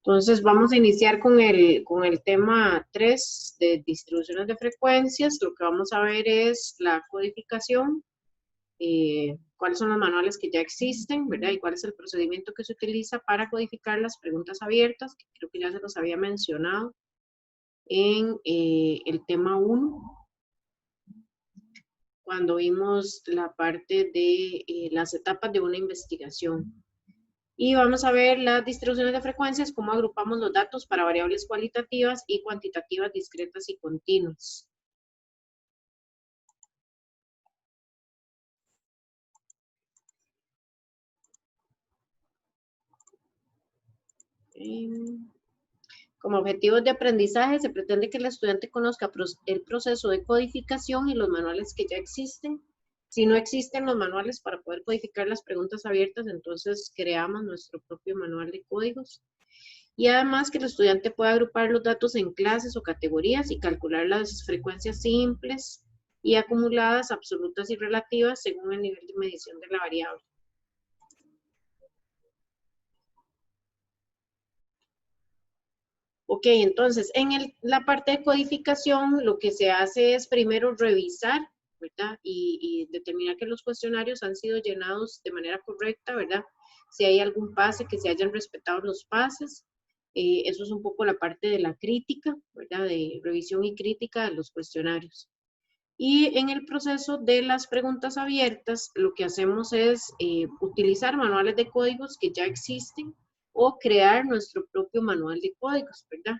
Entonces vamos a iniciar con el tema 3 de distribuciones de frecuencias. Lo que vamos a ver es la codificación, cuáles son los manuales que ya existen, ¿verdad? Y cuál es el procedimiento que se utiliza para codificar las preguntas abiertas, que creo que ya se los había mencionado en el tema 1, cuando vimos la parte de las etapas de una investigación. Y vamos a ver las distribuciones de frecuencias, cómo agrupamos los datos para variables cualitativas y cuantitativas discretas y continuas. Como objetivos de aprendizaje, se pretende que el estudiante conozca el proceso de codificación y los manuales que ya existen. Si no existen los manuales para poder codificar las preguntas abiertas, entonces creamos nuestro propio manual de códigos. Y además que el estudiante pueda agrupar los datos en clases o categorías y calcular las frecuencias simples y acumuladas, absolutas y relativas según el nivel de medición de la variable. Ok, entonces en la parte de codificación lo que se hace es primero revisar, ¿verdad? Y determinar que los cuestionarios han sido llenados de manera correcta, ¿verdad? Si hay algún pase, que se hayan respetado los pases. Eso es un poco la parte de la crítica, ¿verdad? De revisión y crítica de los cuestionarios. Y en el proceso de las preguntas abiertas, lo que hacemos es utilizar manuales de códigos que ya existen o crear nuestro propio manual de códigos, ¿verdad?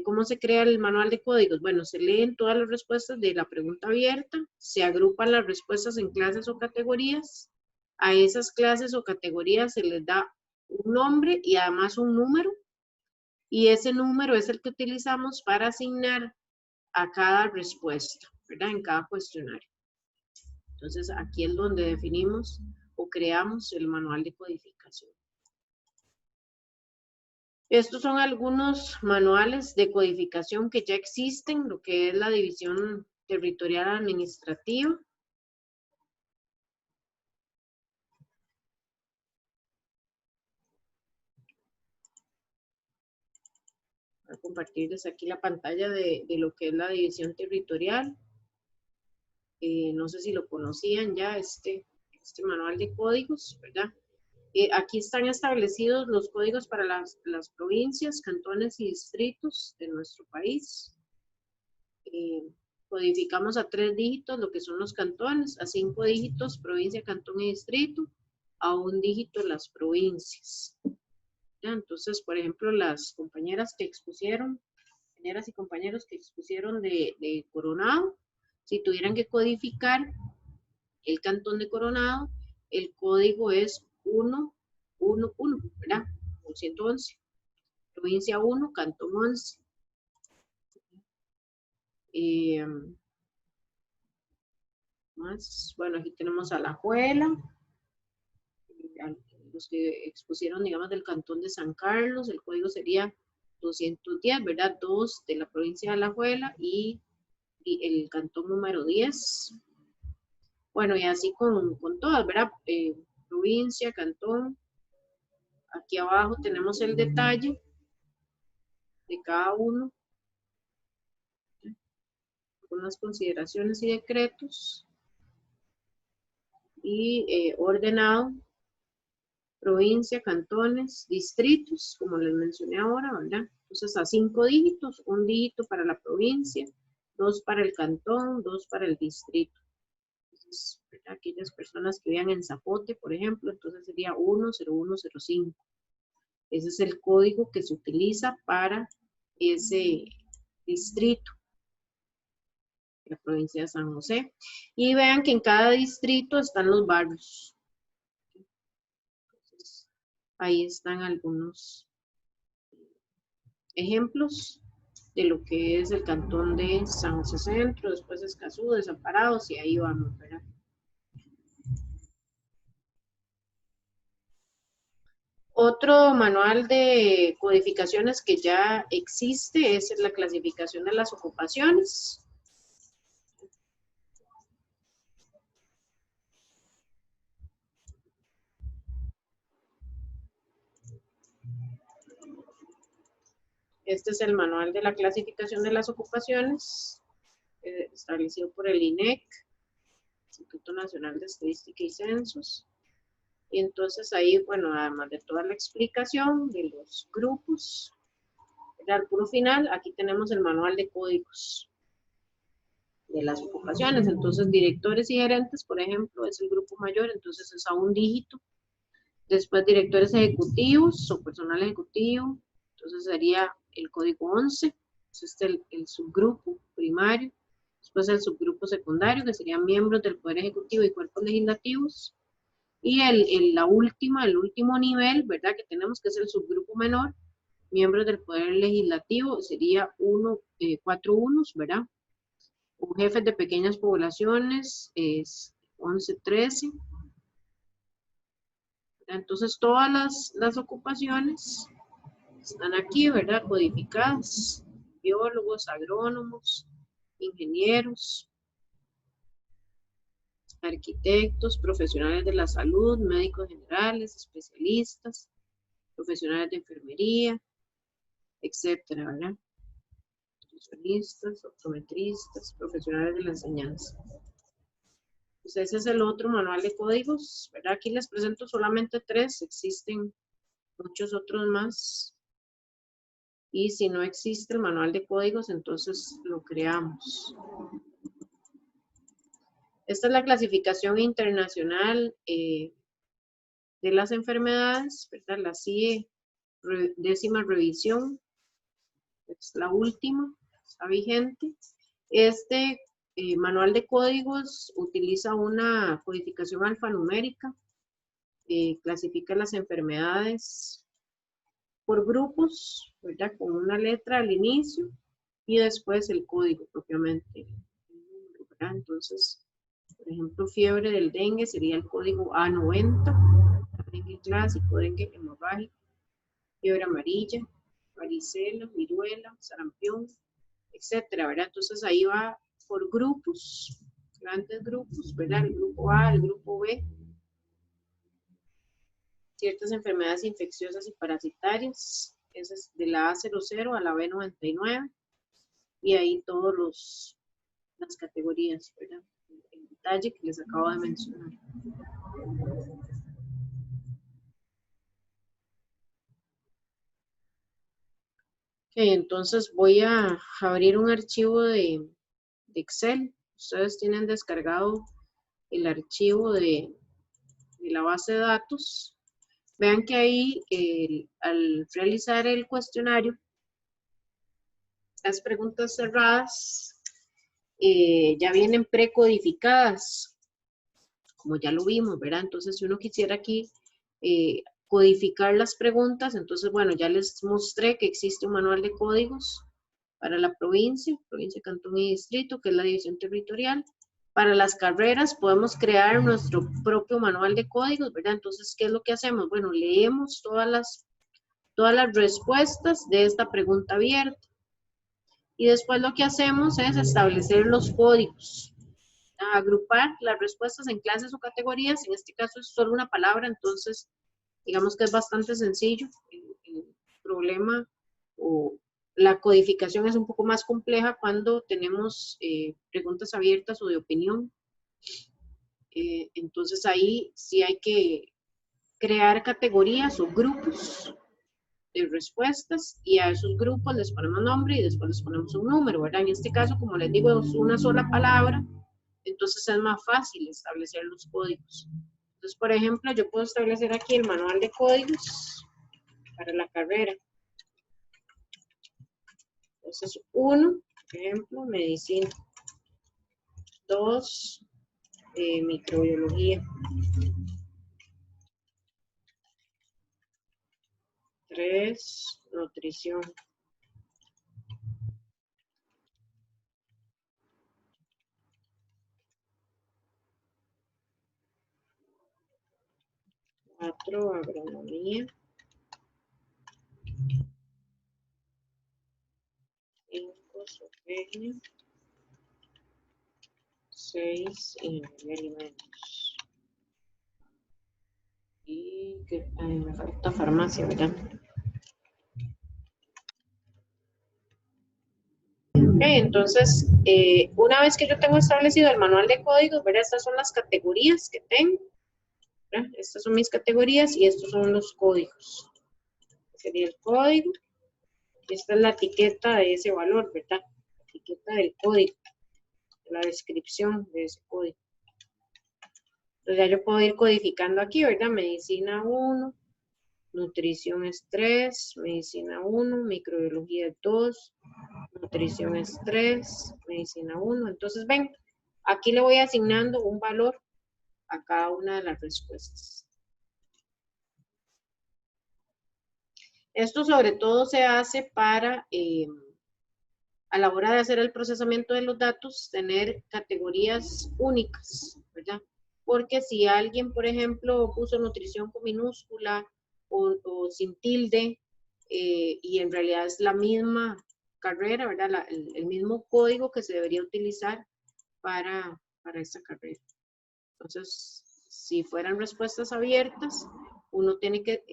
¿Cómo se crea el manual de códigos? Bueno, se leen todas las respuestas de la pregunta abierta, se agrupan las respuestas en clases o categorías, a esas clases o categorías se les da un nombre y además un número, y ese número es el que utilizamos para asignar a cada respuesta, ¿verdad? En cada cuestionario. Entonces, aquí es donde definimos o creamos el manual de codificación. Estos son algunos manuales de codificación que ya existen, lo que es la división territorial administrativa. Voy a compartirles aquí la pantalla de lo que es la división territorial. No sé si lo conocían ya, este manual de códigos, ¿verdad? Aquí están establecidos los códigos para las provincias, cantones y distritos de nuestro país. Codificamos a 3 dígitos lo que son los cantones, a 5 dígitos provincia, cantón y distrito, a 1 dígito las provincias. ¿Ya? Entonces, por ejemplo, las compañeras que expusieron, compañeras y compañeros que expusieron de Coronado, si tuvieran que codificar el cantón de Coronado, el código es 111, ¿verdad? 111. Provincia 1, cantón 11. Más, bueno, aquí tenemos a Alajuela, los que expusieron, digamos, del cantón de San Carlos, el código sería 210, ¿verdad? 2 de la provincia de Alajuela y el cantón número 10. Bueno, y así con todas, ¿verdad? Provincia, cantón. Aquí abajo tenemos el detalle de cada uno, con las consideraciones y decretos, y ordenado, provincia, cantones, distritos, como les mencioné ahora, ¿verdad? Entonces a 5 dígitos, 1 dígito para la provincia, 2 para el cantón, 2 para el distrito. Entonces, ¿verdad? Aquellas personas que vivan en Zapote, por ejemplo, entonces sería 10105. Ese es el código que se utiliza para ese distrito, la provincia de San José. Y vean que en cada distrito están los barrios. Entonces, ahí están algunos ejemplos de lo que es el cantón de San José Centro, después Escazú, Desamparados, y ahí vamos, ¿verdad? Otro manual de codificaciones que ya existe es la clasificación de las ocupaciones. Este es el manual de la clasificación de las ocupaciones, establecido por el INEC, Instituto Nacional de Estadística y Censos. Y entonces ahí, bueno, además de toda la explicación de los grupos, al puro final, aquí tenemos el manual de códigos de las ocupaciones. Entonces, directores y gerentes, por ejemplo, es el grupo mayor, entonces es a un dígito. Después, directores ejecutivos o personal ejecutivo, entonces sería el código 11. Entonces, el subgrupo primario. Después, el subgrupo secundario, que serían miembros del Poder Ejecutivo y cuerpos legislativos. Y el último nivel, ¿verdad? Que tenemos, que es el subgrupo menor, miembros del Poder Legislativo, sería 4 unos, ¿verdad? O jefes de pequeñas poblaciones es 11-13. Entonces, todas las ocupaciones están aquí, ¿verdad? Codificadas. Biólogos, agrónomos, ingenieros, arquitectos, profesionales de la salud, médicos generales, especialistas, profesionales de enfermería, etcétera, ¿verdad? Nutricionistas, optometristas, profesionales de la enseñanza. Pues ese es el otro manual de códigos, ¿verdad? Aquí les presento solamente 3, existen muchos otros más. Y si no existe el manual de códigos, entonces lo creamos. Esta es la clasificación internacional de las enfermedades, ¿verdad? La CIE, 10ª revisión, es la última, está vigente. Este manual de códigos utiliza una codificación alfanumérica, clasifica las enfermedades por grupos, ¿verdad? Con una letra al inicio y después el código propiamente, ¿verdad? Entonces, por ejemplo, fiebre del dengue sería el código A90, dengue clásico, dengue hemorrágico, fiebre amarilla, varicela, viruela, sarampión, etcétera, ¿verdad? Entonces ahí va por grupos, grandes grupos, ¿verdad? El grupo A, el grupo B, ciertas enfermedades infecciosas y parasitarias, esa es de la A00 a la B99, y ahí todas las categorías, ¿verdad? El detalle que les acabo de mencionar. Ok, entonces voy a abrir un archivo de Excel. Ustedes tienen descargado el archivo de la base de datos. Vean que ahí al realizar el cuestionario, las preguntas cerradas ya vienen precodificadas, como ya lo vimos, ¿verdad? Entonces, si uno quisiera aquí codificar las preguntas, entonces, bueno, ya les mostré que existe un manual de códigos para la provincia, cantón y distrito, que es la división territorial. Para las carreras podemos crear nuestro propio manual de códigos, ¿verdad? Entonces, ¿qué es lo que hacemos? Bueno, leemos todas las respuestas de esta pregunta abierta. Y después lo que hacemos es establecer los códigos, agrupar las respuestas en clases o categorías. En este caso es solo una palabra, entonces digamos que es bastante sencillo. El problema o la codificación es un poco más compleja cuando tenemos preguntas abiertas o de opinión. Entonces ahí sí hay que crear categorías o grupos de respuestas y a esos grupos les ponemos nombre y después les ponemos un número, ¿verdad? En este caso, como les digo, es una sola palabra, entonces es más fácil establecer los códigos. Entonces, por ejemplo, yo puedo establecer aquí el manual de códigos para la carrera. Entonces, 1, por ejemplo, medicina. 2, microbiología. 3, nutrición. 4, agronomía. 5, zootecnia. 6, ingeniería de alimentos. Y que me falta farmacia, ¿verdad? Entonces, una vez que yo tengo establecido el manual de códigos, ¿verdad? Estas son las categorías que tengo, ¿verdad? Estas son mis categorías y estos son los códigos. Sería el código. Esta es la etiqueta de ese valor, ¿verdad? La etiqueta del código, la descripción de ese código. Entonces ya yo puedo ir codificando aquí, ¿verdad? Medicina 1, nutrición es 3, medicina 1, microbiología 2, nutrición es 3, medicina 1. Entonces ven, aquí le voy asignando un valor a cada una de las respuestas. Esto sobre todo se hace para, a la hora de hacer el procesamiento de los datos, tener categorías únicas, ¿verdad? Porque si alguien, por ejemplo, puso nutrición con minúscula o sin tilde, y en realidad es la misma carrera, ¿verdad? El mismo código que se debería utilizar para esta carrera. Entonces, si fueran respuestas abiertas, uno tiene que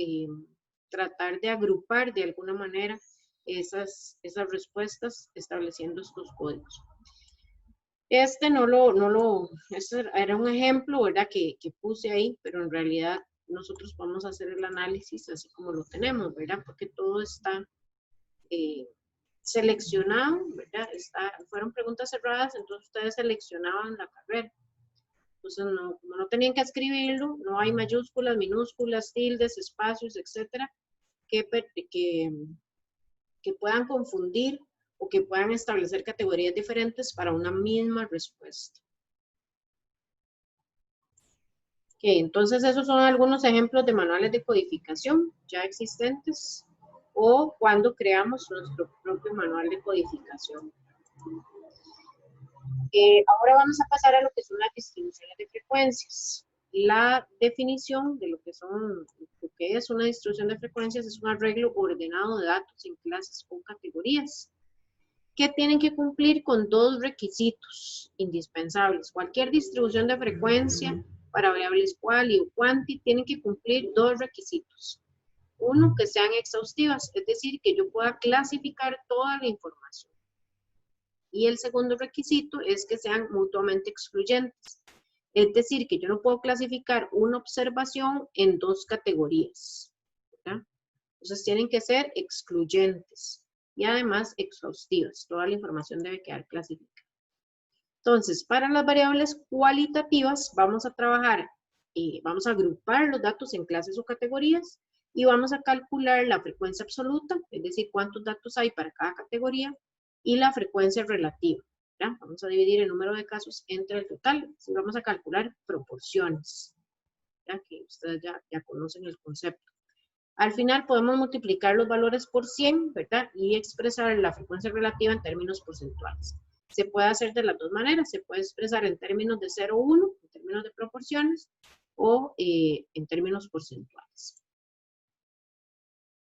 tratar de agrupar de alguna manera esas respuestas estableciendo estos códigos. Este era un ejemplo, ¿verdad? Que puse ahí, pero en realidad nosotros vamos a hacer el análisis así como lo tenemos, ¿verdad? Porque todo está seleccionado, ¿verdad? Fueron preguntas cerradas, entonces ustedes seleccionaban la carrera. Entonces, como no tenían que escribirlo, no hay mayúsculas, minúsculas, tildes, espacios, etcétera, que puedan confundir o que puedan establecer categorías diferentes para una misma respuesta. Okay, entonces, esos son algunos ejemplos de manuales de codificación ya existentes o cuando creamos nuestro propio manual de codificación. Ahora vamos a pasar a lo que son las distribuciones de frecuencias. La definición de lo que es una distribución de frecuencias es un arreglo ordenado de datos en clases o categorías que tienen que cumplir con dos requisitos indispensables. Cualquier distribución de frecuencia para variables quali o quanti tienen que cumplir dos requisitos. Uno, que sean exhaustivas, es decir, que yo pueda clasificar toda la información. Y el segundo requisito es que sean mutuamente excluyentes. Es decir, que yo no puedo clasificar una observación en dos categorías, ¿verdad? Entonces tienen que ser excluyentes y además exhaustivas. Toda la información debe quedar clasificada. Entonces, para las variables cualitativas vamos a trabajar, vamos a agrupar los datos en clases o categorías y vamos a calcular la frecuencia absoluta, es decir, cuántos datos hay para cada categoría, y la frecuencia relativa, ¿verdad? Vamos a dividir el número de casos entre el total. Así vamos a calcular proporciones, ¿verdad? Que ustedes ya conocen el concepto. Al final podemos multiplicar los valores por 100, ¿verdad? Y expresar la frecuencia relativa en términos porcentuales. Se puede hacer de las dos maneras. Se puede expresar en términos de 0, 1, en términos de proporciones, o en términos porcentuales.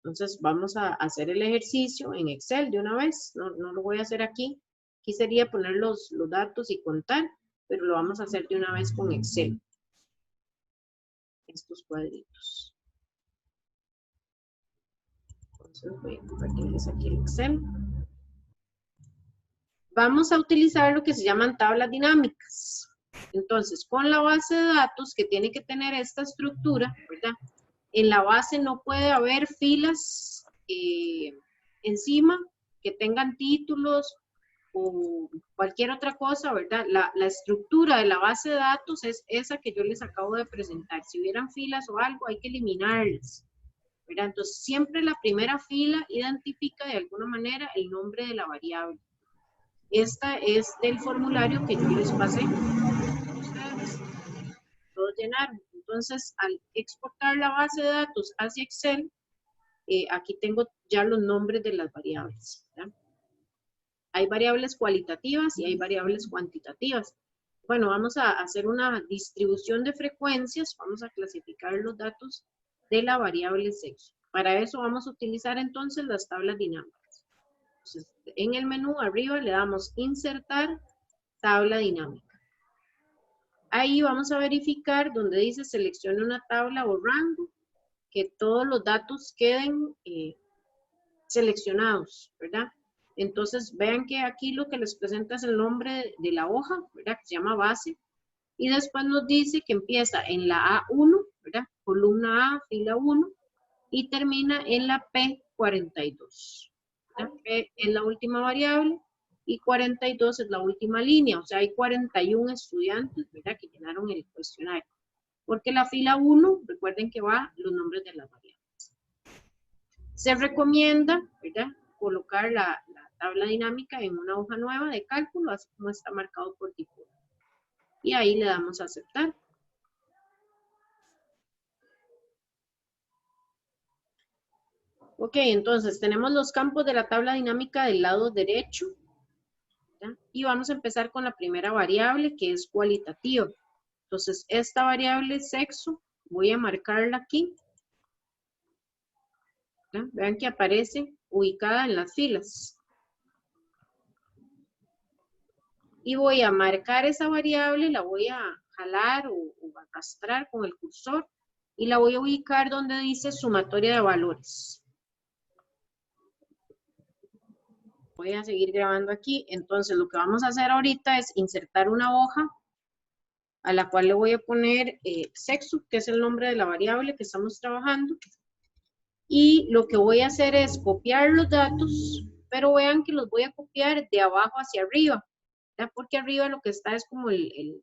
Entonces vamos a hacer el ejercicio en Excel de una vez, no lo voy a hacer aquí. Aquí sería poner los datos y contar, pero lo vamos a hacer de una vez con Excel. Estos cuadritos. Entonces voy a compartirles aquí el Excel. Vamos a utilizar lo que se llaman tablas dinámicas. Entonces, con la base de datos que tiene que tener esta estructura, ¿verdad? En la base no puede haber filas encima que tengan títulos o cualquier otra cosa, ¿verdad? La estructura de la base de datos es esa que yo les acabo de presentar. Si hubieran filas o algo, hay que eliminarlas, ¿verdad? Entonces, siempre la primera fila identifica de alguna manera el nombre de la variable. Esta es del formulario que yo les pasé. Ustedes todos llenaron. Entonces, al exportar la base de datos hacia Excel, aquí tengo ya los nombres de las variables, ¿verdad? Hay variables cualitativas y hay variables cuantitativas. Bueno, vamos a hacer una distribución de frecuencias. Vamos a clasificar los datos de la variable sexo. Para eso vamos a utilizar entonces las tablas dinámicas. Entonces, en el menú arriba le damos insertar tabla dinámica. Ahí vamos a verificar donde dice seleccione una tabla o rango, que todos los datos queden seleccionados, ¿verdad? Entonces, vean que aquí lo que les presenta es el nombre de la hoja, ¿verdad? Que se llama base. Y después nos dice que empieza en la A1, ¿verdad? Columna A, fila 1, y termina en la P42. La P es la última variable y 42 es la última línea. O sea, hay 41 estudiantes, ¿verdad? Que llenaron el cuestionario. Porque la fila 1, recuerden que va los nombres de las variables. Se recomienda, ¿verdad? Colocar la tabla dinámica en una hoja nueva de cálculo, así como está marcado por tipo. Y ahí le damos a aceptar. Ok, entonces tenemos los campos de la tabla dinámica del lado derecho, ¿verdad? Y vamos a empezar con la primera variable, que es cualitativa. Entonces, esta variable sexo, voy a marcarla aquí, ¿verdad? Vean que aparece ubicada en las filas. Y voy a marcar esa variable, la voy a jalar o arrastrar con el cursor y la voy a ubicar donde dice sumatoria de valores. Voy a seguir grabando aquí. Entonces, lo que vamos a hacer ahorita es insertar una hoja a la cual le voy a poner sexo, que es el nombre de la variable que estamos trabajando. Y lo que voy a hacer es copiar los datos, pero vean que los voy a copiar de abajo hacia arriba, ¿verdad? Porque arriba lo que está es como el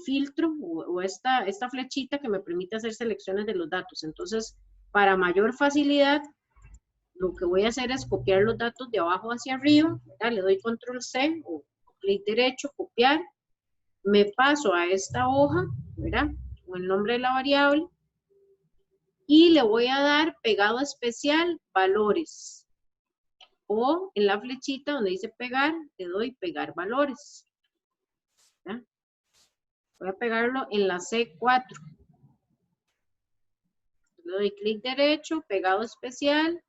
filtro o esta flechita que me permite hacer selecciones de los datos. Entonces, para mayor facilidad, lo que voy a hacer es copiar los datos de abajo hacia arriba, ¿verdad? Le doy control C o clic derecho, copiar, me paso a esta hoja, ¿verdad? Con el nombre de la variable y le voy a dar pegado especial valores. O en la flechita donde dice pegar, le doy pegar valores. ¿Verdad? Voy a pegarlo en la C4. Le doy clic derecho, pegado especial,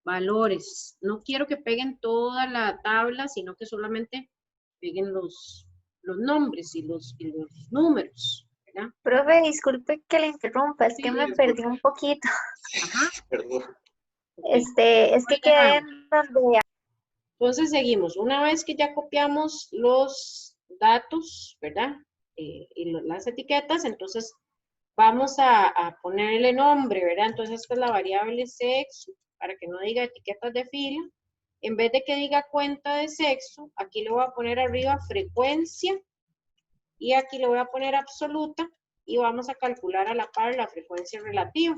valores. No quiero que peguen toda la tabla, sino que solamente peguen los nombres y los números, ¿verdad? Profe, disculpe que le interrumpa, es que me perdí un poquito. Ajá. Perdón. Es que quedé en donde... Entonces seguimos. Una vez que ya copiamos los datos, ¿verdad? Y las etiquetas, entonces vamos a ponerle nombre, ¿verdad? Entonces esta es la variable sexo, para que no diga etiquetas de fila. En vez de que diga cuenta de sexo, aquí le voy a poner arriba frecuencia y aquí le voy a poner absoluta y vamos a calcular a la par la frecuencia relativa.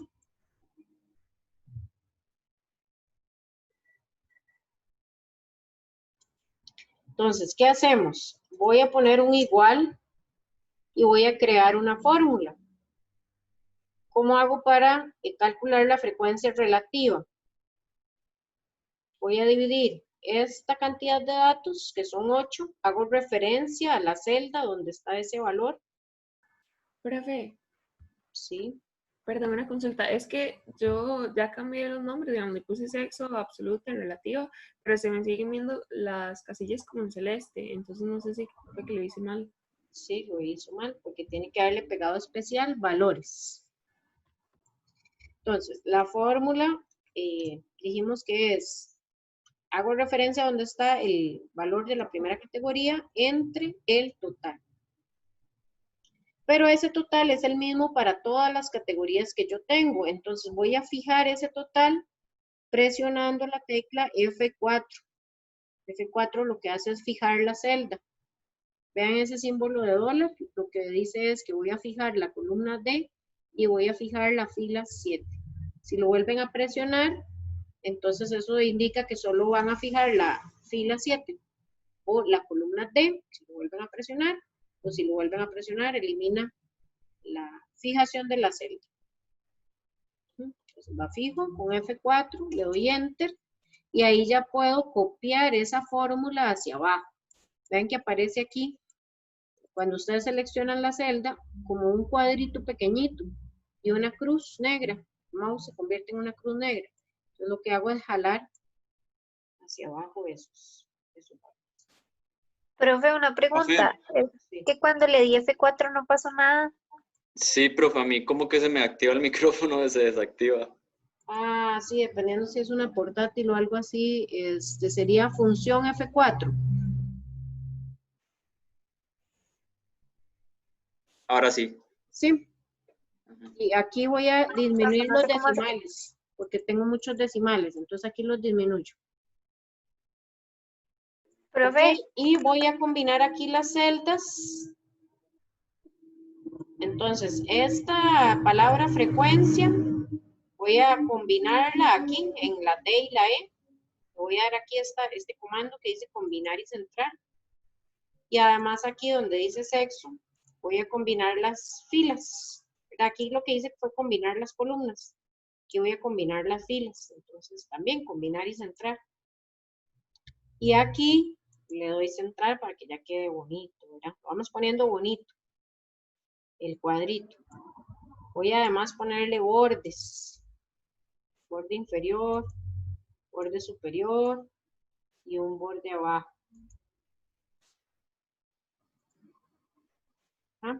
Entonces, ¿qué hacemos? Voy a poner un igual y voy a crear una fórmula. ¿Cómo hago para calcular la frecuencia relativa? Voy a dividir esta cantidad de datos, que son 8, hago referencia a la celda donde está ese valor. Profe, Sí. perdón, una consulta. Es que yo ya cambié los nombres, digamos, le puse sexo, absoluta, en relativa, pero se me siguen viendo las casillas como en celeste, entonces no sé si fue que lo hice mal. Sí, lo hizo mal, porque tiene que haberle pegado especial valores. Entonces, la fórmula, dijimos que es, hago referencia a donde está el valor de la primera categoría entre el total. Pero ese total es el mismo para todas las categorías que yo tengo. Entonces voy a fijar ese total presionando la tecla F4. F4 lo que hace es fijar la celda. Vean ese símbolo de dólar. Lo que dice es que voy a fijar la columna D y voy a fijar la fila 7. Si lo vuelven a presionar, entonces eso indica que solo van a fijar la fila 7 o la columna D. Si lo vuelven a presionar, o si lo vuelven a presionar, elimina la fijación de la celda. Entonces la fijo con F4, le doy Enter y ahí ya puedo copiar esa fórmula hacia abajo. Vean que aparece aquí, cuando ustedes seleccionan la celda, como un cuadrito pequeñito y una cruz negra. El mouse se convierte en una cruz negra. Entonces lo que hago es jalar hacia abajo esos. Profe, una pregunta. Es que cuando le di F4 no pasó nada. Sí, profe, a mí como que se me activa el micrófono y se desactiva. sí, dependiendo si es una portátil o algo así, sería función F4. Ahora sí. Sí, Ujú. y aquí voy a disminuir No los sé cómo hacer. decimales, porque tengo muchos decimales, entonces aquí los disminuyo. Profe, Ok, y voy a combinar aquí las celdas. Entonces, esta palabra frecuencia, voy a combinarla aquí en la D y la E. Voy a dar aquí este comando que dice combinar y centrar. Y además aquí donde dice sexo, voy a combinar las filas. Aquí lo que hice fue combinar las columnas. Aquí voy a combinar las filas. Entonces también combinar y centrar. Y aquí le doy centrar para que ya quede bonito, ¿verdad? Vamos poniendo bonito el cuadrito. Voy a además ponerle bordes. Borde inferior, borde superior y un borde abajo. ¿Ah?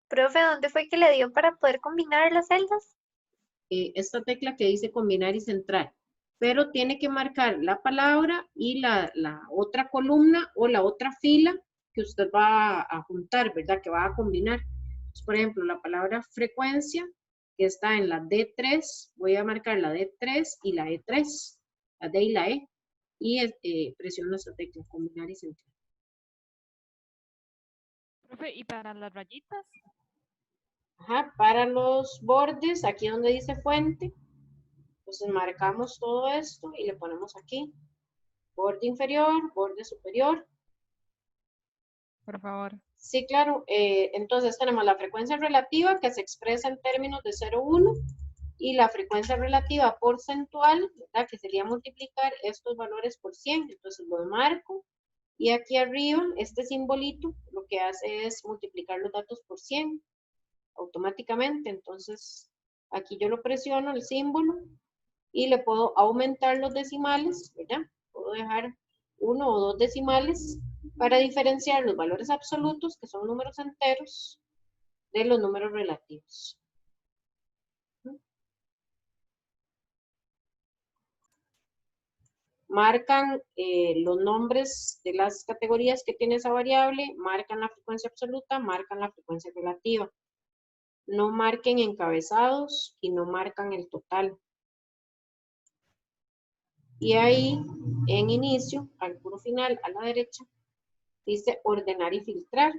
profe, ¿dónde fue que le dio para poder combinar las celdas? Esta tecla que dice combinar y centrar, pero tiene que marcar la palabra y la otra columna o la otra fila que usted va a juntar, ¿verdad? Que va a combinar. Entonces, por ejemplo, la palabra frecuencia, que está en la D3, voy a marcar la D3 y la E3, la D y la E, y presiono esta tecla, combinar y centrar. Profe, ¿y para las rayitas? Ajá, para los bordes, aquí donde dice fuente, entonces marcamos todo esto y le ponemos aquí. Borde inferior, borde superior. Por favor. Sí, claro. Entonces tenemos la frecuencia relativa que se expresa en términos de 0,1 y la frecuencia relativa porcentual, ¿verdad? Que sería multiplicar estos valores por 100. Entonces lo marco y aquí arriba este simbolito lo que hace es multiplicar los datos por 100 automáticamente. Entonces aquí yo lo presiono el símbolo y le puedo aumentar los decimales, ¿verdad? Puedo dejar 1 o 2 decimales para diferenciar los valores absolutos, que son números enteros, de los números relativos. Marcan los nombres de las categorías que tiene esa variable, marcan la frecuencia absoluta, marcan la frecuencia relativa. No marquen encabezados y no marcan el total. Y ahí, en inicio, al puro final, a la derecha, dice ordenar y filtrar.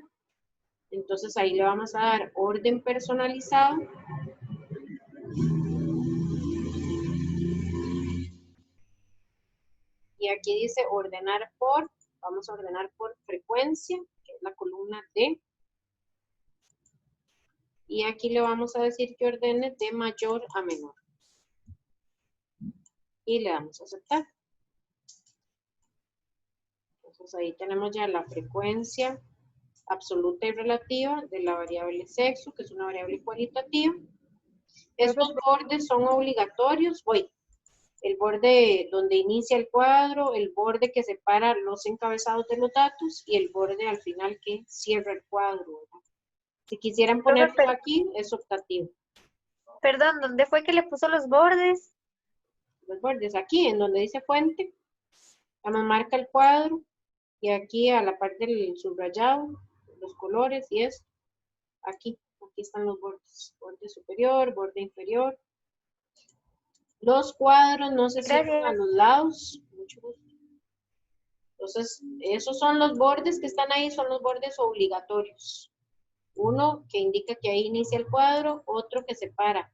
Entonces ahí le vamos a dar orden personalizado. Y aquí dice ordenar por, vamos a ordenar por frecuencia, que es la columna D. Y aquí le vamos a decir que ordene de mayor a menor. Y le damos a aceptar. Entonces ahí tenemos ya la frecuencia absoluta y relativa de la variable sexo, que es una variable cualitativa. Estos bordes son obligatorios. El borde donde inicia el cuadro, el borde que separa los encabezados de los datos y el borde al final que cierra el cuadro, ¿verdad? Si quisieran ponerlo aquí, es optativo. Perdón, ¿dónde fue que le puso los bordes? Los bordes aquí, en donde dice fuente, vamos marca el cuadro y aquí a la parte del subrayado, los colores y esto, aquí están los bordes, borde superior, borde inferior. Los cuadros no se cierran a los lados. Mucho gusto. Entonces, esos son los bordes que están ahí, son los bordes obligatorios. Uno que indica que ahí inicia el cuadro, otro que separa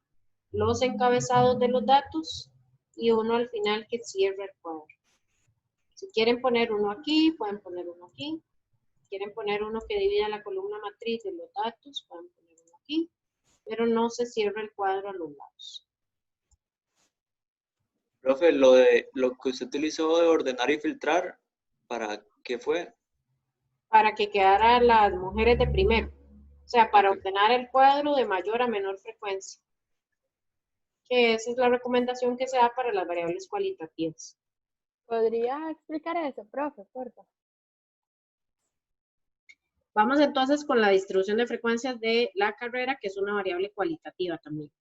los encabezados de los datos y uno al final que cierra el cuadro. Si quieren poner uno aquí, pueden poner uno aquí. Si quieren poner uno que divida la columna matriz de los datos, pueden poner uno aquí, pero no se cierra el cuadro a los lados. Profe, lo que usted utilizó de ordenar y filtrar, ¿para qué fue? Para que quedara las mujeres de primero. O sea, para ordenar el cuadro de mayor a menor frecuencia. Que esa es la recomendación que se da para las variables cualitativas. ¿Podría explicar eso, profe, por favor? Vamos entonces con la distribución de frecuencias de la carrera, que es una variable cualitativa también.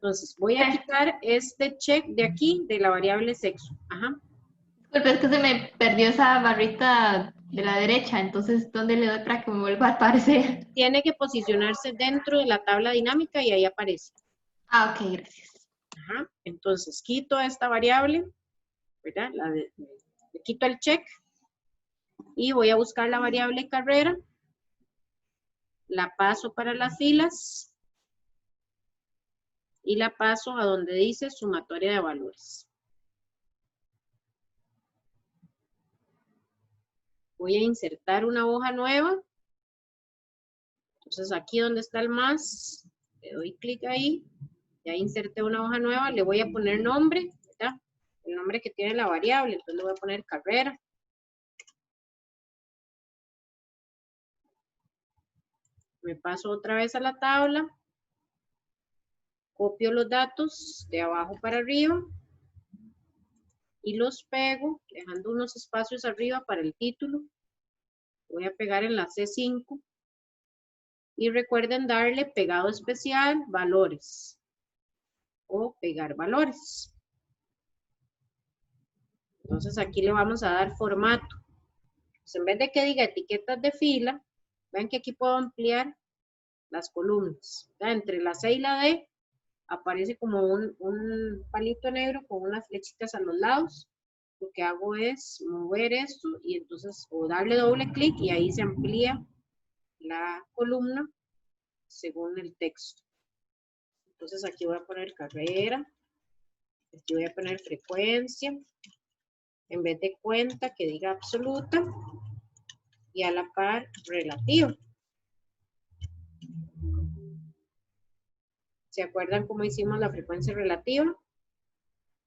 Entonces, voy a quitar este check de aquí, de la variable sexo. Ajá. Disculpe, es que se me perdió esa barrita de la derecha, entonces, ¿dónde le doy para que me vuelva a aparecer? Tiene que posicionarse dentro de la tabla dinámica y ahí aparece. Ah, ok, gracias. Ajá. Entonces, quito esta variable, ¿verdad? Le quito el check y voy a buscar la variable carrera. La paso para las filas y la paso a donde dice sumatoria de valores. Voy a insertar una hoja nueva. Entonces aquí donde está el más, le doy clic ahí. Ya inserté una hoja nueva, le voy a poner nombre, ¿verdad? El nombre que tiene la variable, entonces le voy a poner carrera. Me paso otra vez a la tabla. Copio los datos de abajo para arriba. Y los pego, dejando unos espacios arriba para el título. Voy a pegar en la C5. Y recuerden darle pegado especial, valores. O pegar valores. Entonces aquí le vamos a dar formato. Pues en vez de que diga etiquetas de fila, vean que aquí puedo ampliar las columnas. Entre la C y la D aparece como un palito negro con unas flechitas a los lados. Lo que hago es mover esto y entonces o darle doble clic y ahí se amplía la columna según el texto. Entonces aquí voy a poner carrera, aquí voy a poner frecuencia, en vez de cuenta que diga absoluta y a la par relativa. ¿Se acuerdan cómo hicimos la frecuencia relativa?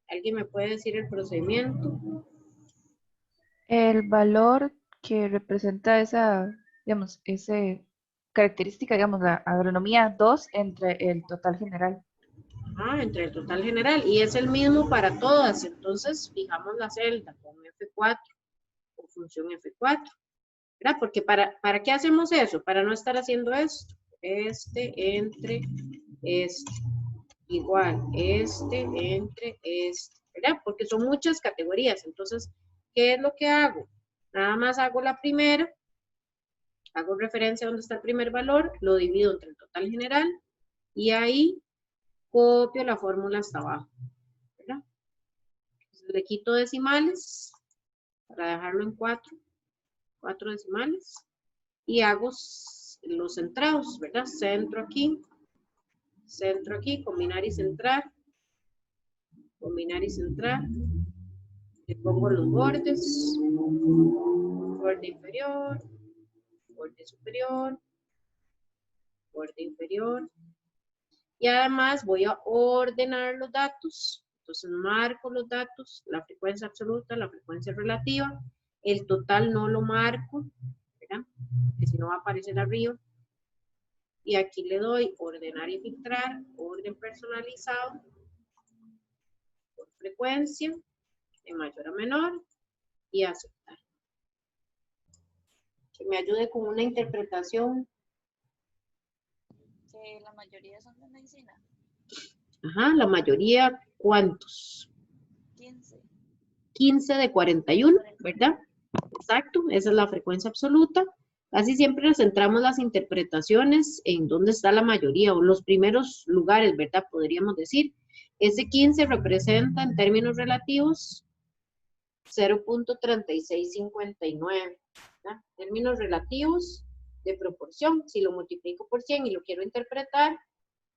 ¿Alguien me puede decir el procedimiento? El valor que representa esa, digamos, ese característica, digamos, la agronomía 2 entre el total general. Entre el total general. Y es el mismo para todas. Entonces, fijamos la celda con F4 o función F4. ¿Verdad? Porque ¿para qué hacemos eso? Para no estar haciendo esto. Este entre este. Igual, este entre este. ¿Verdad? Porque son muchas categorías. Entonces, ¿qué es lo que hago? Nada más hago la primera. Hago referencia a donde está el primer valor. Lo divido entre el total general. Y ahí copio la fórmula hasta abajo, ¿verdad? Entonces, le quito decimales para dejarlo en 4 decimales y hago los centrados, ¿verdad? Centro aquí, combinar y centrar, le pongo los bordes, borde inferior, borde superior, borde inferior. Y además voy a ordenar los datos. Entonces marco los datos, la frecuencia absoluta, la frecuencia relativa. El total no lo marco, ¿verdad? Porque si no va a aparecer arriba. Y aquí le doy ordenar y filtrar, orden personalizado, por frecuencia, de mayor a menor, y aceptar. Que me ayude con una interpretación. Que la mayoría son de medicina. Ajá, la mayoría, ¿cuántos? 15. 15 de 41, ¿verdad? Exacto, esa es la frecuencia absoluta. Casi siempre nos centramos las interpretaciones en dónde está la mayoría o los primeros lugares, ¿verdad? Podríamos decir. Ese 15 representa en términos relativos 0.3659, ¿verdad? Términos relativos de proporción. Si lo multiplico por 100 y lo quiero interpretar,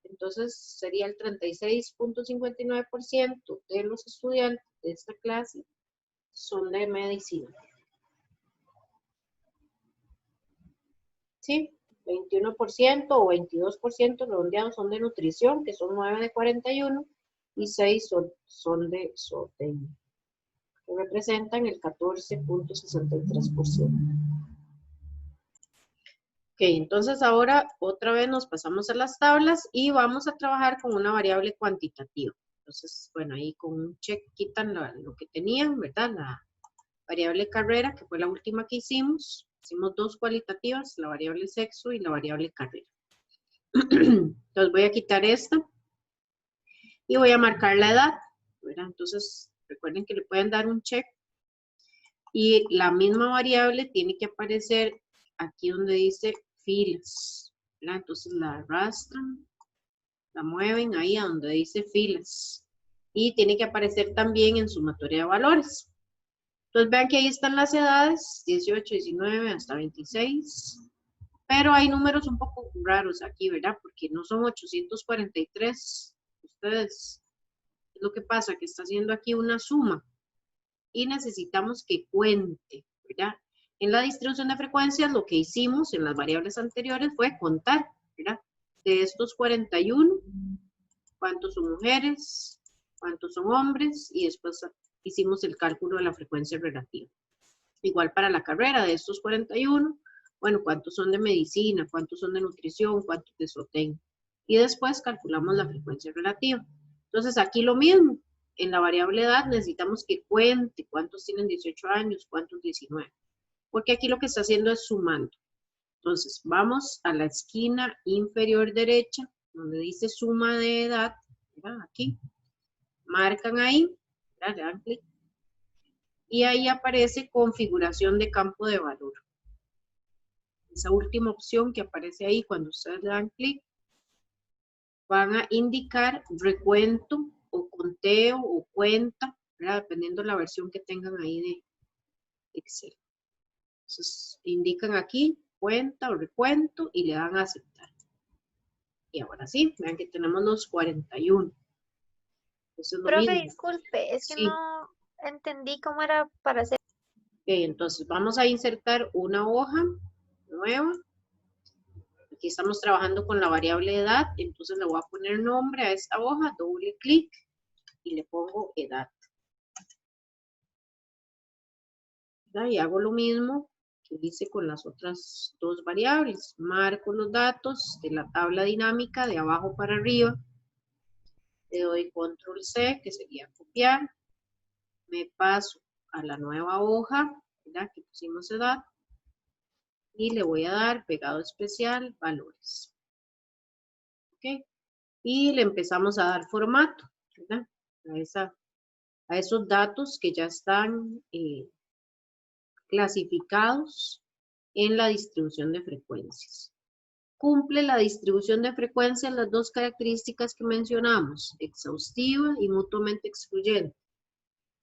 entonces sería el 36.59% de los estudiantes de esta clase son de medicina. ¿Sí? 21% o 22% redondeados son de nutrición, que son 9 de 41, y 6 son de zootecnia, que representan el 14.63%. Ok, entonces ahora otra vez nos pasamos a las tablas y vamos a trabajar con una variable cuantitativa. Entonces, bueno, ahí con un check quitan lo que tenían, ¿verdad? La variable carrera, que fue la última que hicimos. Hicimos dos cualitativas, la variable sexo y la variable carrera. Entonces voy a quitar esta. Y voy a marcar la edad, ¿verdad? Entonces, recuerden que le pueden dar un check. Y la misma variable tiene que aparecer aquí donde dice filas, ¿verdad? Entonces la arrastran, la mueven ahí a donde dice filas. Y tiene que aparecer también en sumatoria de valores. Entonces vean que ahí están las edades, 18, 19, hasta 26. Pero hay números un poco raros aquí, ¿verdad? Porque no son 843. Ustedes, es lo que pasa, que está haciendo aquí una suma. Y necesitamos que cuente, ¿verdad? En la distribución de frecuencias lo que hicimos en las variables anteriores fue contar, ¿verdad? De estos 41, cuántos son mujeres, cuántos son hombres, y después hicimos el cálculo de la frecuencia relativa. Igual para la carrera, de estos 41, bueno, cuántos son de medicina, cuántos son de nutrición, cuántos de SOTEN. Y después calculamos la frecuencia relativa. Entonces aquí lo mismo. En la variable edad necesitamos que cuente cuántos tienen 18 años, cuántos 19. Porque aquí lo que está haciendo es sumando. Entonces vamos a la esquina inferior derecha, donde dice suma de edad, ¿verdad? Aquí. Marcan ahí, ¿verdad? Le dan clic. Y ahí aparece configuración de campo de valor. Esa última opción que aparece ahí cuando ustedes le dan clic, van a indicar recuento o conteo o cuenta, ¿verdad? Dependiendo de la versión que tengan ahí de Excel. Entonces indican aquí cuenta o recuento y le dan a aceptar. Y ahora sí, vean que tenemos los 41. Entonces lo Profe, mismo. disculpe, es que Sí. no entendí cómo era para hacer. Ok, entonces vamos a insertar una hoja nueva. Aquí estamos trabajando con la variable edad, entonces le voy a poner nombre a esta hoja, doble clic y le pongo edad. ¿Verdad? Y hago lo mismo que hice con las otras dos variables. Marco los datos de la tabla dinámica de abajo para arriba. Le doy control C, que sería copiar. Me paso a la nueva hoja, ¿verdad? Que pusimos edad. Y le voy a dar pegado especial, valores. ¿Ok? Y le empezamos a dar formato, ¿verdad? A esos datos que ya están clasificados en la distribución de frecuencias. Cumple la distribución de frecuencias las dos características que mencionamos, exhaustiva y mutuamente excluyente.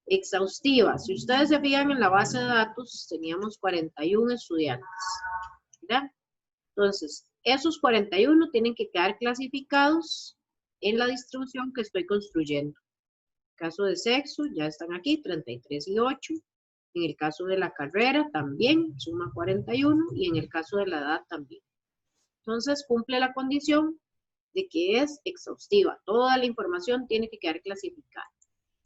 Exhaustiva, si ustedes se fijan en la base de datos, teníamos 41 estudiantes, ¿verdad? Entonces, esos 41 tienen que quedar clasificados en la distribución que estoy construyendo. En el caso de sexo, ya están aquí, 33 y 8. En el caso de la carrera, también, suma 41. Y en el caso de la edad, también. Entonces, cumple la condición de que es exhaustiva. Toda la información tiene que quedar clasificada.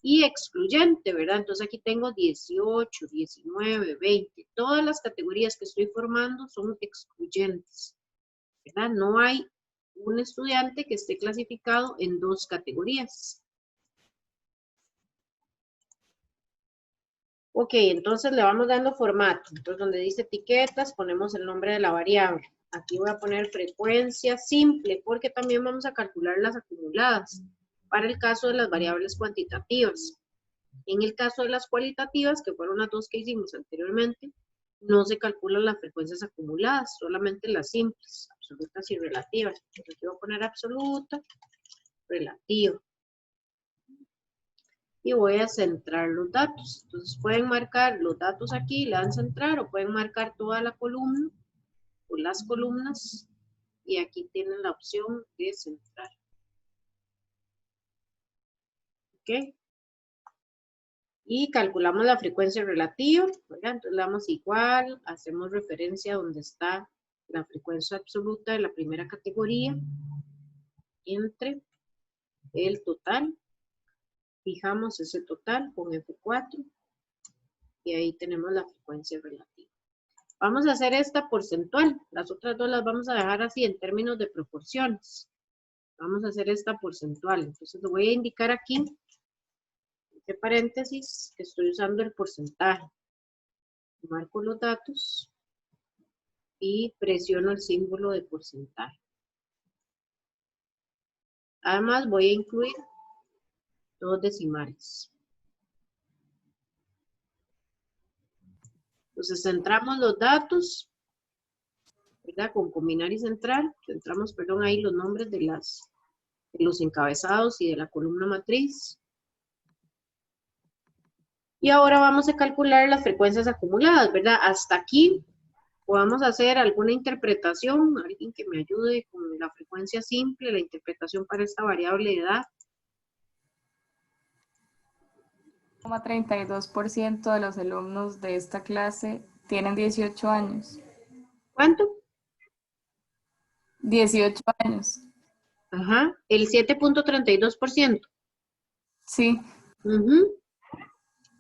Y excluyente, ¿verdad? Entonces, aquí tengo 18, 19, 20. Todas las categorías que estoy formando son excluyentes, ¿verdad? No hay un estudiante que esté clasificado en dos categorías. Ok, entonces le vamos dando formato. Entonces, donde dice etiquetas, ponemos el nombre de la variable. Aquí voy a poner frecuencia simple, porque también vamos a calcular las acumuladas, para el caso de las variables cuantitativas. En el caso de las cualitativas, que fueron las dos que hicimos anteriormente, no se calculan las frecuencias acumuladas, solamente las simples, absolutas y relativas. Entonces, aquí voy a poner absoluta, relativa. Y voy a centrar los datos. Entonces pueden marcar los datos aquí, le dan centrar, o pueden marcar toda la columna o las columnas, y aquí tienen la opción de centrar. ¿Ok? Y calculamos la frecuencia relativa, ¿verdad? Entonces le damos igual, hacemos referencia a donde está la frecuencia absoluta de la primera categoría, entre el total. Fijamos ese total con F4 y ahí tenemos la frecuencia relativa. Vamos a hacer esta porcentual, las otras dos las vamos a dejar así en términos de proporciones. Vamos a hacer esta porcentual, entonces lo voy a indicar aquí, entre paréntesis, que estoy usando el porcentaje. Marco los datos y presiono el símbolo de porcentaje. Además voy a incluir todos decimales. Entonces centramos los datos, ¿verdad? Con combinar y centrar, centramos, perdón, ahí los nombres de los encabezados y de la columna matriz. Y ahora vamos a calcular las frecuencias acumuladas, ¿verdad? Hasta aquí podamos hacer alguna interpretación, alguien que me ayude con la frecuencia simple, la interpretación para esta variable de edad. 32% de los alumnos de esta clase tienen 18 años. ¿Cuánto? 18 años. Ajá, el 7.32%. Sí. Ujú.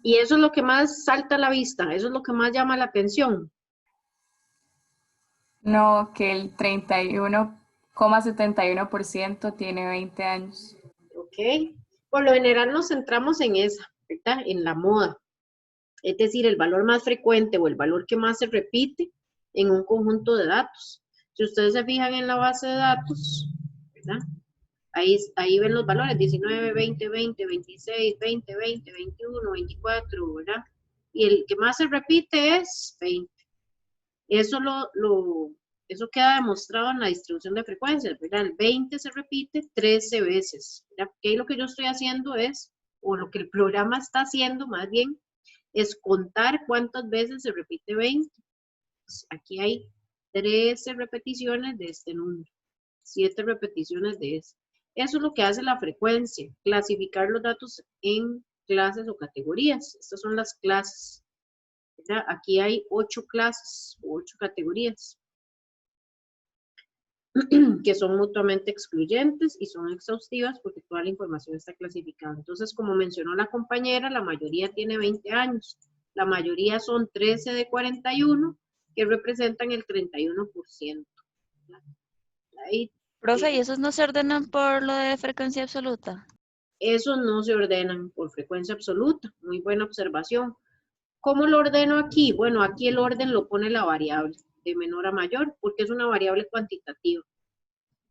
Y eso es lo que más salta a la vista, eso es lo que más llama la atención. No, que el 31,71% tiene 20 años. Ok, por lo general nos centramos en esa, ¿verdad? En la moda. Es decir, el valor más frecuente o el valor que más se repite en un conjunto de datos. Si ustedes se fijan en la base de datos, ¿verdad? Ahí ven los valores, 19, 20, 20, 26, 20, 20, 21, 24, ¿verdad? Y el que más se repite es 20. Eso eso queda demostrado en la distribución de frecuencias, ¿verdad? El 20 se repite 13 veces, ¿verdad? Porque ahí lo que yo estoy haciendo es, o lo que el programa está haciendo más bien, es contar cuántas veces se repite 20. Pues aquí hay 13 repeticiones de este número, 7 repeticiones de este. Eso es lo que hace la frecuencia, clasificar los datos en clases o categorías. Estas son las clases, ¿verdad? Aquí hay 8 clases, 8 categorías, que son mutuamente excluyentes y son exhaustivas porque toda la información está clasificada. Entonces, como mencionó la compañera, la mayoría tiene 20 años. La mayoría son 13 de 41, que representan el 31%. Ahí, Profe, ¿y esos no se ordenan por lo de frecuencia absoluta? esos no se ordenan por frecuencia absoluta. Muy buena observación. ¿Cómo lo ordeno aquí? Bueno, aquí el orden lo pone la variable de menor a mayor porque es una variable cuantitativa.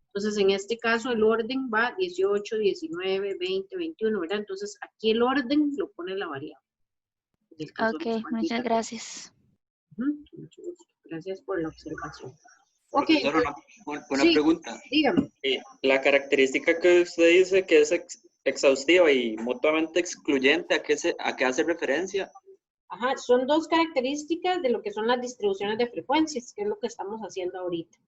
Entonces, en este caso, el orden va 18, 19, 20, 21, ¿verdad? Entonces, aquí el orden lo pone la variable. En el caso Ok, de los muchas cuantitativos. gracias. Mucho gusto. Gracias por la observación. Ok, Profesora, una sí, pregunta. dígame. La característica que usted dice que es exhaustiva y mutuamente excluyente, ¿a qué hace referencia? Ajá, son dos características de lo que son las distribuciones de frecuencias, que es lo que estamos haciendo ahorita.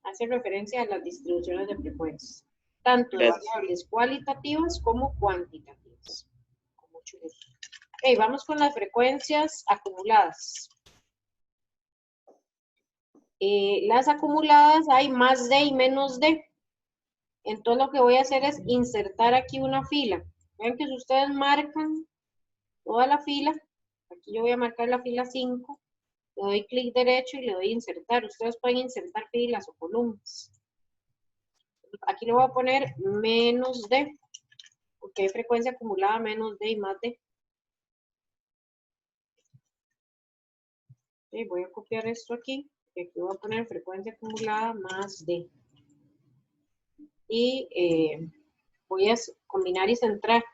Hace referencia a las distribuciones de frecuencias, tanto de Gracias. variables cualitativas como cuantitativas. Con mucho gusto. Ok, vamos con las frecuencias acumuladas. Las acumuladas hay más de y menos de. Entonces lo que voy a hacer es insertar aquí una fila. Vean que si ustedes marcan toda la fila, aquí yo voy a marcar la fila 5, le doy clic derecho y le doy insertar. Ustedes pueden insertar filas o columnas. Aquí le voy a poner menos de, porque hay frecuencia acumulada menos de y más de. Okay, voy a copiar esto aquí, y aquí voy a poner frecuencia acumulada más de. Y voy a combinar y centrar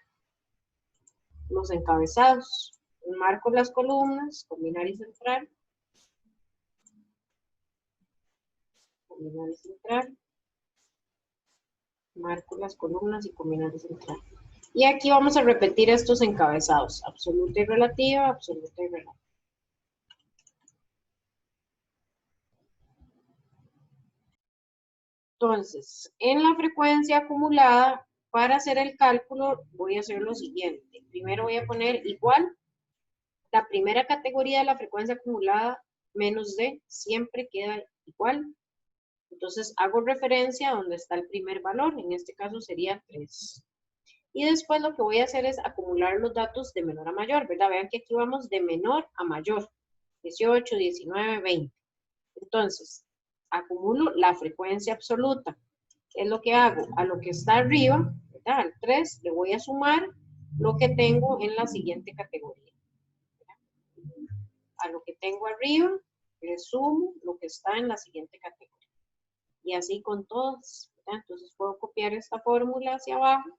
los encabezados. Marco las columnas, combinar y centrar. Combinar y centrar. Marco las columnas y combinar y centrar. Y aquí vamos a repetir estos encabezados. Absoluta y relativa, absoluta y relativa. Entonces, en la frecuencia acumulada, para hacer el cálculo, voy a hacer lo siguiente. Primero voy a poner igual. La primera categoría de la frecuencia acumulada, menos de, siempre queda igual. Entonces, hago referencia a donde está el primer valor. En este caso sería 3. Y después lo que voy a hacer es acumular los datos de menor a mayor, ¿verdad? Vean que aquí vamos de menor a mayor. 18, 19, 20. Entonces, acumulo la frecuencia absoluta. ¿Qué es lo que hago? A lo que está arriba, ¿verdad? Al 3, le voy a sumar lo que tengo en la siguiente categoría. A lo que tengo arriba, le sumo lo que está en la siguiente categoría. Y así con todas, ¿verdad? Entonces puedo copiar esta fórmula hacia abajo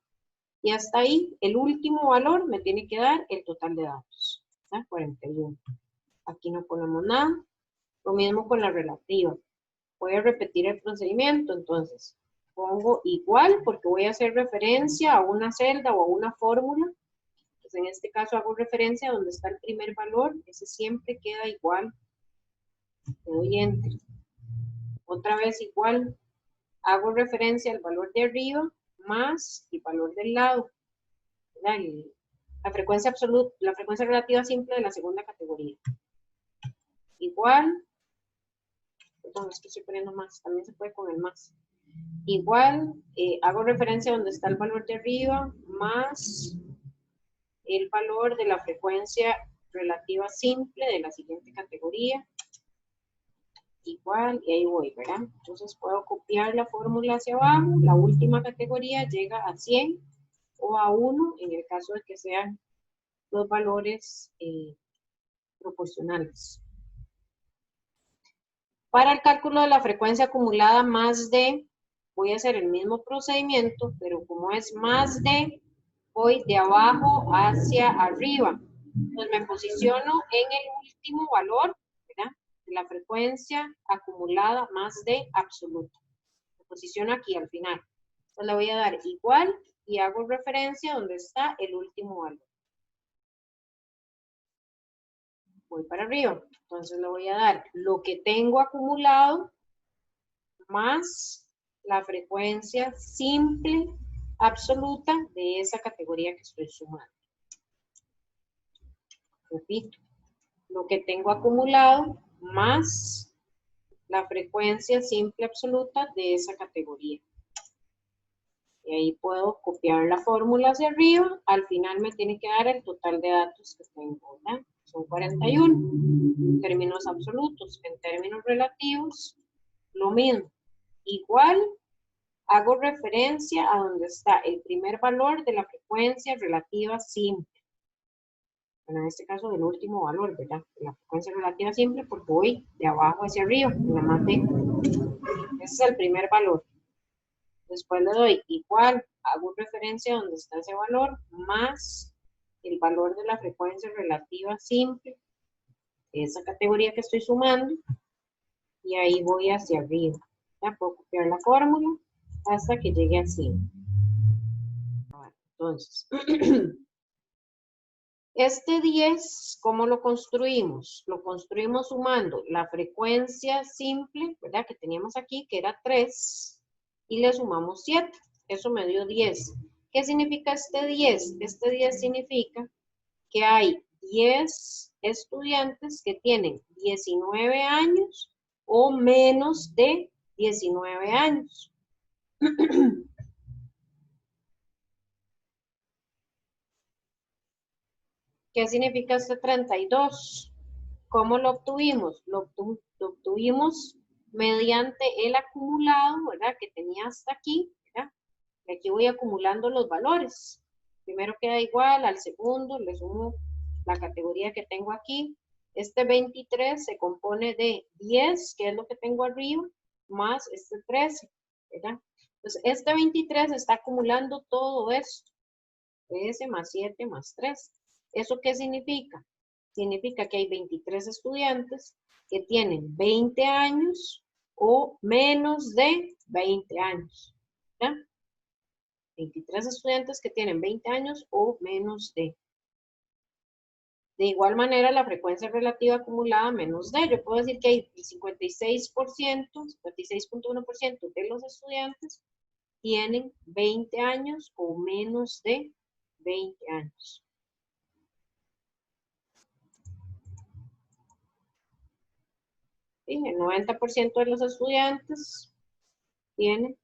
y hasta ahí el último valor me tiene que dar el total de datos, ¿verdad? 41. Aquí no ponemos nada. Lo mismo con la relativa. Voy a repetir el procedimiento, entonces pongo igual porque voy a hacer referencia a una celda o a una fórmula. Pues en este caso hago referencia a donde está el primer valor, ese siempre queda igual. Le doy enter. Otra vez igual, hago referencia al valor de arriba más el valor del lado. La frecuencia absoluta, la frecuencia relativa simple de la segunda categoría. Igual, perdón, es que estoy poniendo más, también se puede con el más. Igual, hago referencia a donde está el valor de arriba más el valor de la frecuencia relativa simple de la siguiente categoría. Igual, y ahí voy, ¿verdad? Entonces puedo copiar la fórmula hacia abajo, la última categoría llega a 100 o a 1 en el caso de que sean los valores proporcionales. Para el cálculo de la frecuencia acumulada más de, voy a hacer el mismo procedimiento, pero como es más de, voy de abajo hacia arriba. Entonces me posiciono en el último valor, ¿verdad? De la frecuencia acumulada más de absoluta. Me posiciono aquí al final. Entonces le voy a dar igual y hago referencia a donde está el último valor. Voy para arriba. Entonces le voy a dar lo que tengo acumulado más la frecuencia simple absoluta de esa categoría que estoy sumando. Repito, lo que tengo acumulado más la frecuencia simple absoluta de esa categoría. Y ahí puedo copiar la fórmula hacia arriba. Al final me tiene que dar el total de datos que tengo, ¿verdad? Son 41. En términos absolutos, en términos relativos, lo mismo. Igual, hago referencia a donde está el primer valor de la frecuencia relativa simple. Bueno, en este caso del último valor, ¿verdad? De la frecuencia relativa simple porque voy de abajo hacia arriba, la más de. Ese es el primer valor. Después le doy igual, hago referencia a donde está ese valor, más el valor de la frecuencia relativa simple, esa categoría que estoy sumando, y ahí voy hacia arriba. Ya puedo copiar la fórmula hasta que llegue a 100. Entonces, este 10, ¿cómo lo construimos? Lo construimos sumando la frecuencia simple, ¿verdad? Que teníamos aquí, que era 3, y le sumamos 7. Eso me dio 10. ¿Qué significa este 10? Este 10 significa que hay 10 estudiantes que tienen 19 años o menos de 19 años. ¿Qué significa este 32? ¿Cómo lo obtuvimos? Lo obtuvimos mediante el acumulado, ¿verdad? Que tenía hasta aquí, ¿verdad? Y aquí voy acumulando los valores. Primero queda igual al segundo, le sumo la categoría que tengo aquí. Este 23 se compone de 10, que es lo que tengo arriba, más este 13, ¿verdad? Entonces, este 23 está acumulando todo esto. 13 más 7 más 3. ¿Eso qué significa? Significa que hay 23 estudiantes que tienen 20 años o menos de 20 años. ¿Ya? 23 estudiantes que tienen 20 años o menos de. De igual manera, la frecuencia relativa acumulada menos de. Yo puedo decir que hay el 56%, 56.1% de los estudiantes tienen 20 años o menos de 20 años. ¿Sí? El 90% de los estudiantes tienen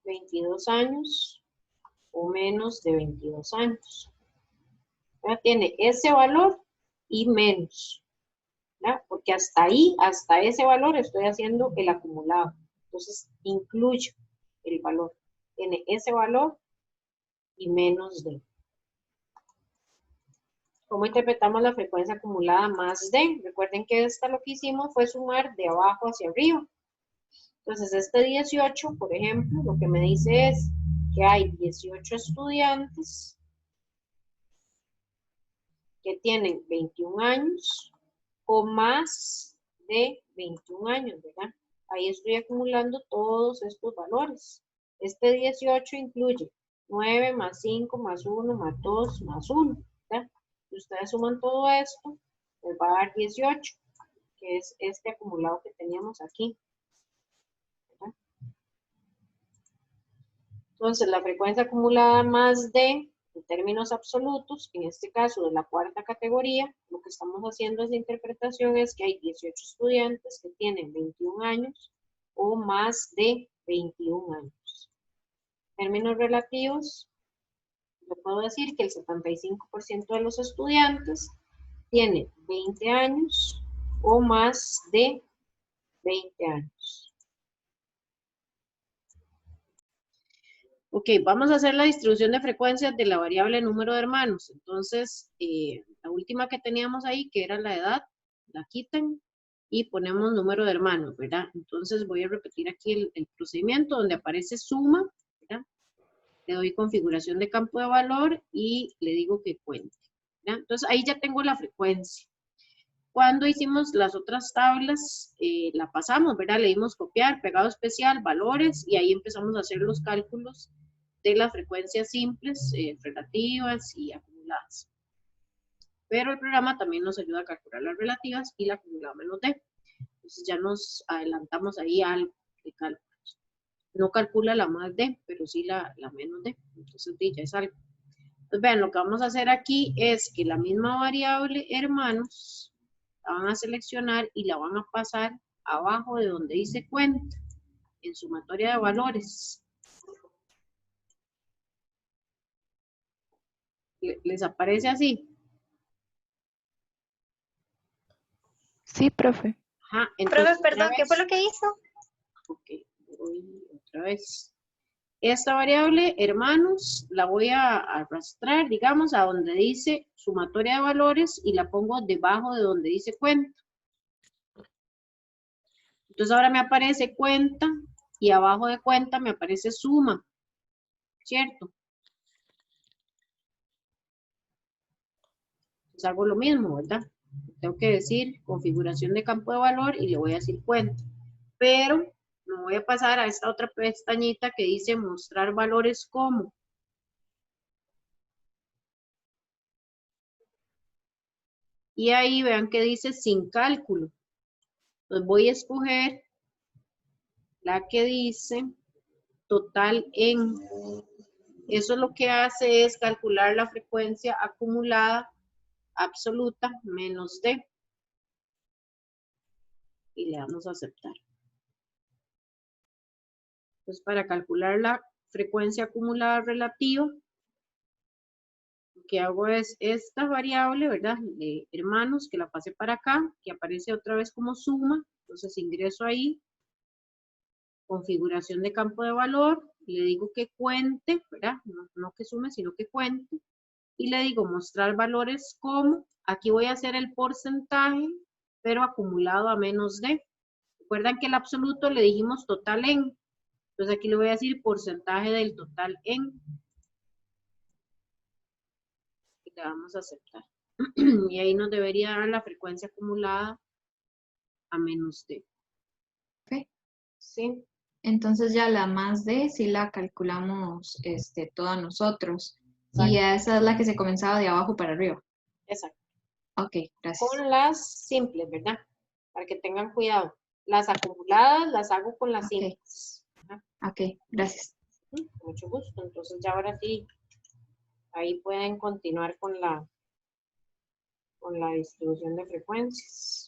22 años o menos de 22 años. ¿Ya? Tiene ese valor y menos. ¿Ya? Porque hasta ahí, hasta ese valor estoy haciendo el acumulado. Entonces, incluyo el valor. Tiene ese valor y menos de. ¿Cómo interpretamos la frecuencia acumulada más de? Recuerden que esta lo que hicimos fue sumar de abajo hacia arriba. Entonces, este 18, por ejemplo, lo que me dice es que hay 18 estudiantes que tienen 21 años o más de 21 años, ¿verdad? Ahí estoy acumulando todos estos valores. Este 18 incluye 9 más 5 más 1 más 2 más 1, ¿verdad? Si ustedes suman todo esto, les va a dar 18, que es este acumulado que teníamos aquí, ¿verdad? Entonces, la frecuencia acumulada más de, en términos absolutos, en este caso de la cuarta categoría, lo que estamos haciendo esa interpretación es que hay 18 estudiantes que tienen 21 años o más de 21 años. En términos relativos, yo puedo decir que el 75% de los estudiantes tiene 20 años o más de 20 años. Ok, vamos a hacer la distribución de frecuencias de la variable número de hermanos. Entonces, la última que teníamos ahí, que era la edad, la quitan y ponemos número de hermanos, ¿verdad? Entonces voy a repetir aquí el procedimiento donde aparece suma, ¿verdad? Le doy configuración de campo de valor y le digo que cuente, ¿verdad? Entonces ahí ya tengo la frecuencia. Cuando hicimos las otras tablas, la pasamos, ¿verdad? Le dimos copiar, pegado especial, valores, y ahí empezamos a hacer los cálculos de las frecuencias simples, relativas y acumuladas. Pero el programa también nos ayuda a calcular las relativas y la acumulada menos D. Entonces ya nos adelantamos ahí algo de cálculos. No calcula la más D, pero sí la menos D. Entonces ya es algo. Entonces vean, lo que vamos a hacer aquí es que la misma variable hermanos la van a seleccionar y la van a pasar abajo de donde dice cuenta, en sumatoria de valores. ¿Les aparece así? Sí, profe. Ajá, entonces, Profe, perdón, ¿qué fue lo que hizo? Ok, voy otra vez. Esta variable, hermanos, la voy a arrastrar, digamos, a donde dice sumatoria de valores y la pongo debajo de donde dice cuenta. Entonces ahora me aparece cuenta y abajo de cuenta me aparece suma, ¿cierto? Entonces hago lo mismo, ¿verdad? Tengo que decir configuración de campo de valor y le voy a decir cuenta. Pero me voy a pasar a esta otra pestañita que dice mostrar valores como. Y ahí vean que dice sin cálculo. Entonces voy a escoger la que dice total en. Eso lo que hace es calcular la frecuencia acumulada absoluta menos D. Y le damos a aceptar. Entonces para calcular la frecuencia acumulada relativa, lo que hago es esta variable, ¿verdad? De hermanos, que la pasé para acá, que aparece otra vez como suma. Entonces ingreso ahí, configuración de campo de valor, le digo que cuente, ¿verdad? No que sume, sino que cuente. Y le digo mostrar valores como, aquí voy a hacer el porcentaje, pero acumulado a menos D. Recuerdan que el absoluto le dijimos total en. Entonces aquí le voy a decir porcentaje del total en. Y le vamos a aceptar. Y ahí nos debería dar la frecuencia acumulada a menos D. Ok. Sí. Entonces ya la más D sí la calculamos todas nosotros. Exacto. Y esa es la que se comenzaba de abajo para arriba. Exacto. Ok, gracias. Con las simples, ¿verdad? Para que tengan cuidado. Las acumuladas las hago con las Ok. simples. ¿Verdad? Ok, gracias. Con mucho gusto. Entonces ya ahora sí, ahí pueden continuar con la distribución de frecuencias.